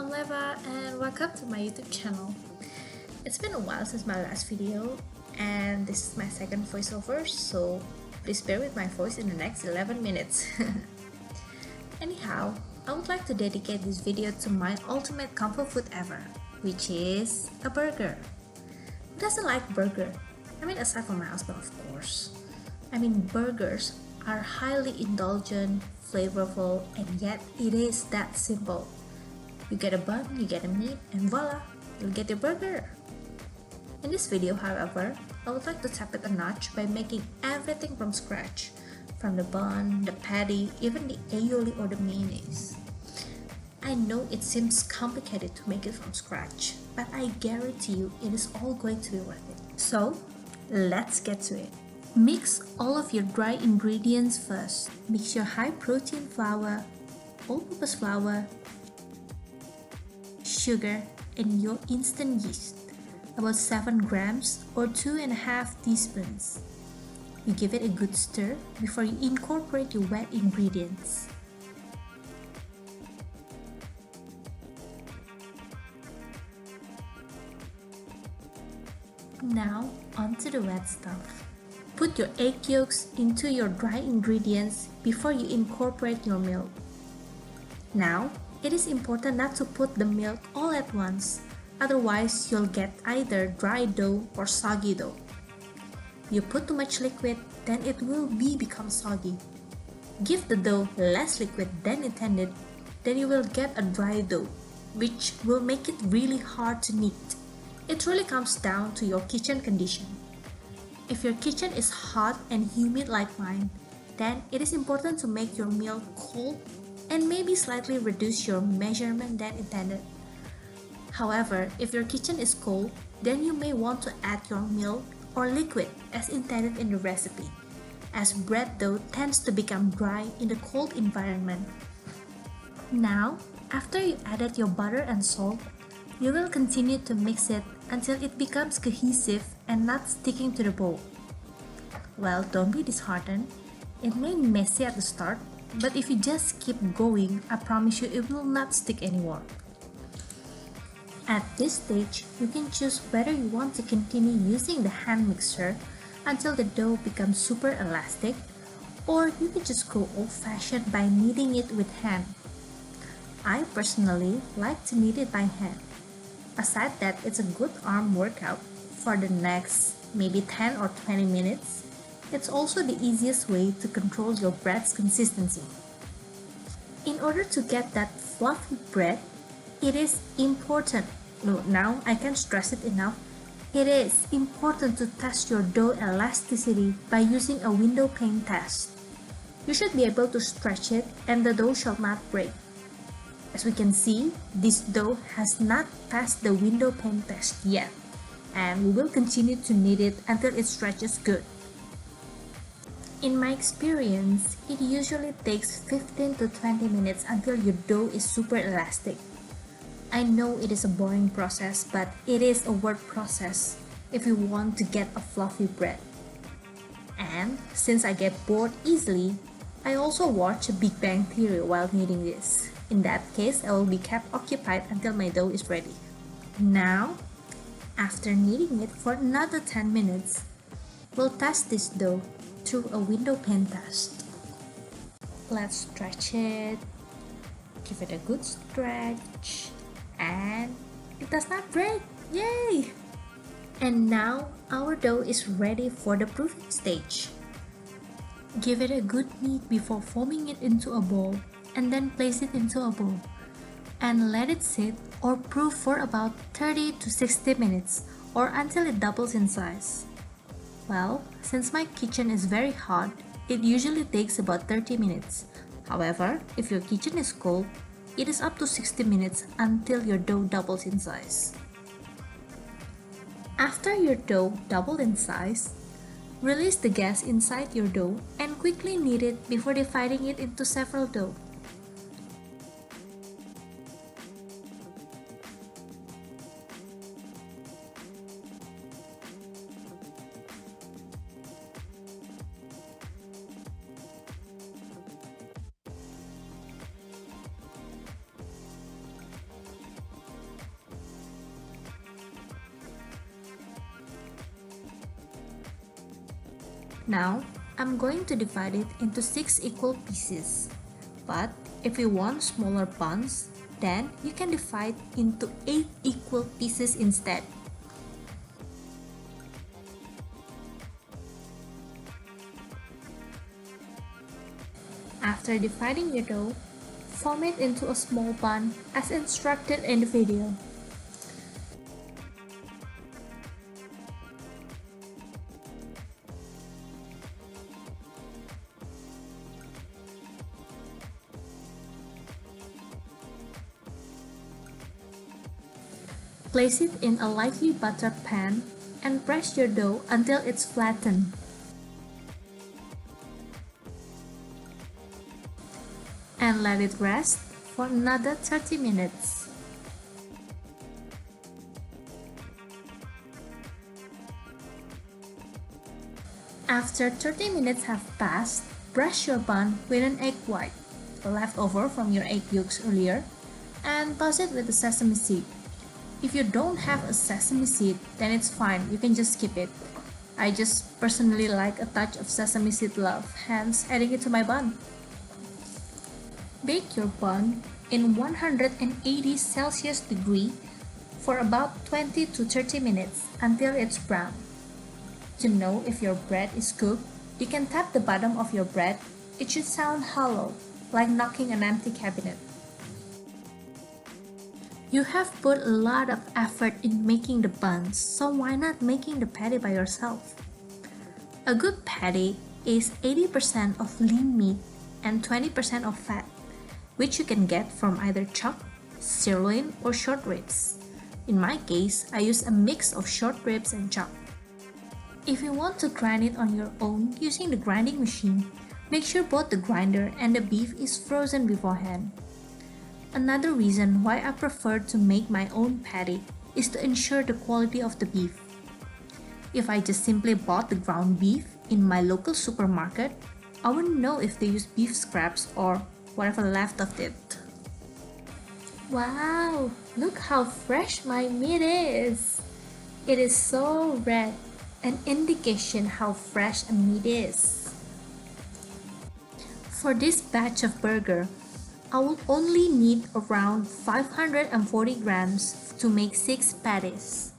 Eva and welcome to my YouTube channel. It's been a while since my last video and this is my second voiceover, so please bear with my voice in the next 11 minutes. Anyhow, I would like to dedicate this video to my ultimate comfort food ever, which is a burger. Who doesn't like burger? Aside from my husband, of course. Burgers are highly indulgent, flavorful, and yet it is that simple. You get a bun, you get a meat, and voila, you'll get your burger. In this video, however, I would like to tap it a notch by making everything from scratch, from the bun, the patty, even the aioli or the mayonnaise. I know it seems complicated to make it from scratch, but I guarantee you it is all going to be worth it. So, let's get to it. Mix all of your dry ingredients first. Mix your high protein flour, all-purpose flour, sugar, and your instant yeast, about 7 grams or 2.5 teaspoons. You give it a good stir before you incorporate your wet ingredients. Now, onto the wet stuff. Put your egg yolks into your dry ingredients before you incorporate your milk. Now, it is important not to put the milk all at once, otherwise you'll get either dry dough or soggy dough. You put too much liquid, then it will become soggy. Give the dough less liquid than intended, then you will get a dry dough, which will make it really hard to knead. It really comes down to your kitchen condition. If your kitchen is hot and humid like mine, then it is important to make your milk cold and maybe slightly reduce your measurement than intended. However, if your kitchen is cold, then you may want to add your milk or liquid as intended in the recipe, as bread dough tends to become dry in the cold environment. Now, after you added your butter and salt, you will continue to mix it until it becomes cohesive and not sticking to the bowl. Well, don't be disheartened. It may be messy at the start, but if you just keep going, I promise you it will not stick anymore. At this stage, you can choose whether you want to continue using the hand mixer until the dough becomes super elastic, or you can just go old-fashioned by kneading it with hand. I personally like to knead it by hand. Aside that, it's a good arm workout for the next maybe 10 or 20 minutes. It's also the easiest way to control your bread's consistency. In order to get that fluffy bread, it is important, now I can't stress it enough, it is important to test your dough elasticity by using a window pane test. You should be able to stretch it and the dough shall not break. As we can see, this dough has not passed the window pane test yet, and we will continue to knead it until it stretches good. In my experience, it usually takes 15 to 20 minutes until your dough is super elastic. I know it is a boring process, but it is a worth process if you want to get a fluffy bread. And since I get bored easily, I also watch Big Bang Theory while kneading this. In that case, I will be kept occupied until my dough is ready. Now, after kneading it for another 10 minutes, we'll test this dough through a window pane test. Let's stretch it, give it a good stretch, and it does not break! Yay! And now our dough is ready for the proofing stage. Give it a good knead before forming it into a ball, and then place it into a bowl and let it sit or proof for about 30 to 60 minutes or until it doubles in size. Well, since my kitchen is very hot, it usually takes about 30 minutes. However, if your kitchen is cold, it is up to 60 minutes until your dough doubles in size. After your dough doubled in size, release the gas inside your dough and quickly knead it before dividing it into several dough. Now, I'm going to divide it into 6 equal pieces. But if you want smaller buns, then you can divide into 8 equal pieces instead. After dividing your dough, form it into a small bun as instructed in the video. Place it in a lightly buttered pan and press your dough until it's flattened. And let it rest for another 30 minutes. After 30 minutes have passed, brush your bun with an egg white, left over from your egg yolks earlier, and toss it with the sesame seed. If you don't have a sesame seed, then it's fine, you can just skip it. I just personally like a touch of sesame seed love, hence adding it to my bun. Bake your bun in 180 Celsius degree for about 20 to 30 minutes until it's brown. To know if your bread is cooked, you can tap the bottom of your bread. It should sound hollow, like knocking an empty cabinet. You have put a lot of effort in making the buns, so why not making the patty by yourself? A good patty is 80% of lean meat and 20% of fat, which you can get from either chuck, sirloin, or short ribs. In my case, I use a mix of short ribs and chuck. If you want to grind it on your own using the grinding machine, make sure both the grinder and the beef is frozen beforehand. Another reason why I prefer to make my own patty is to ensure the quality of the beef. If I just simply bought the ground beef in my local supermarket, I wouldn't know if they use beef scraps or whatever left of it. Wow, look how fresh my meat is! It is so red, an indication how fresh a meat is. For this batch of burger, I will only need around 540 grams to make 6 patties.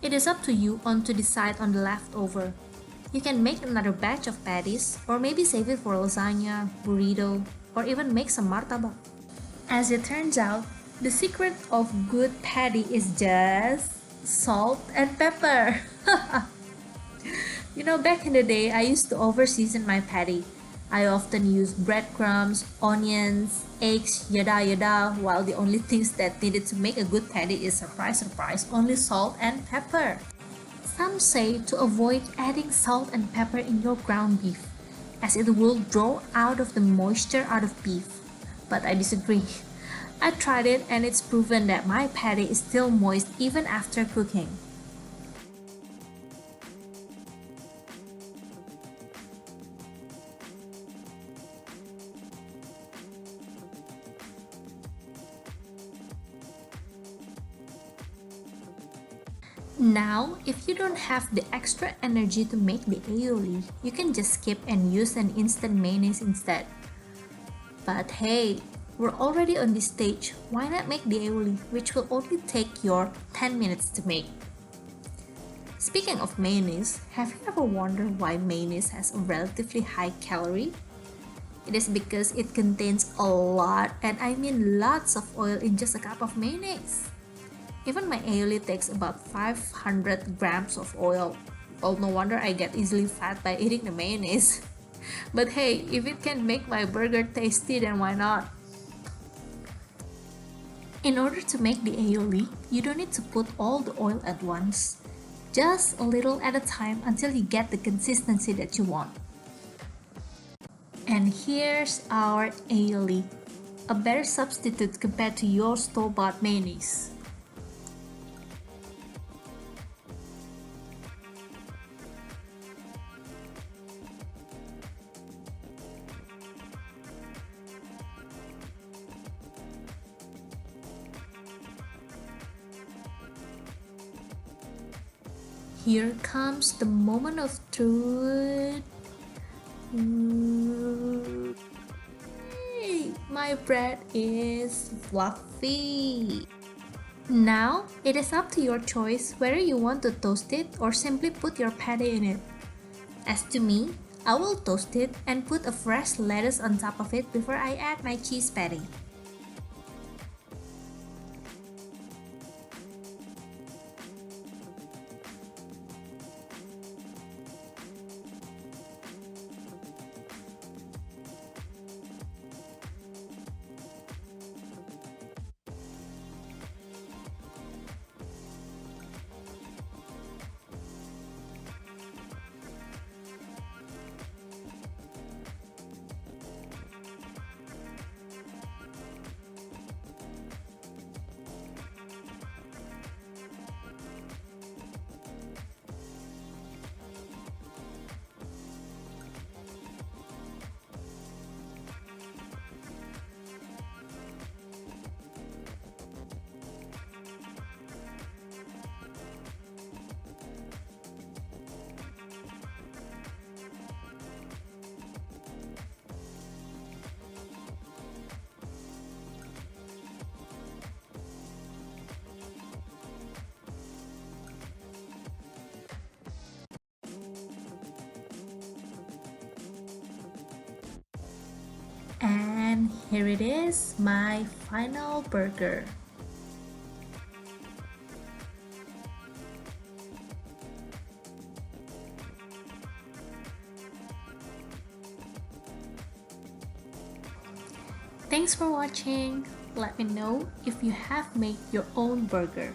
It is up to you to decide on the leftover. You can make another batch of patties or maybe save it for lasagna, burrito, or even make some martabak. As it turns out, the secret of good patty is just salt and pepper. Back in the day, I used to over-season my patty. I often use breadcrumbs, onions, eggs, yada, while the only things that needed to make a good patty is, surprise, only salt and pepper. Some say to avoid adding salt and pepper in your ground beef, as it will draw out of the moisture out of beef. But I disagree. I tried it and it's proven that my patty is still moist even after cooking. Now, if you don't have the extra energy to make the aioli, you can just skip and use an instant mayonnaise instead. But hey, we're already on this stage, why not make the aioli, which will only take your 10 minutes to make? Speaking of mayonnaise, have you ever wondered why mayonnaise has a relatively high calorie? It is because it contains a lot, and I mean lots of oil in just a cup of mayonnaise. Even my aioli takes about 500 grams of oil. Well, no wonder I get easily fat by eating the mayonnaise. But hey, if it can make my burger tasty, then why not? In order to make the aioli, you don't need to put all the oil at once. Just a little at a time until you get the consistency that you want. And here's our aioli, a better substitute compared to your store-bought mayonnaise. Here comes the moment of truth. Yay! My bread is fluffy. Now, it is up to your choice whether you want to toast it or simply put your patty in it. As to me, I will toast it and put a fresh lettuce on top of it before I add my cheese patty. And here it is, my final burger. Thanks for watching. Let me know if you have made your own burger.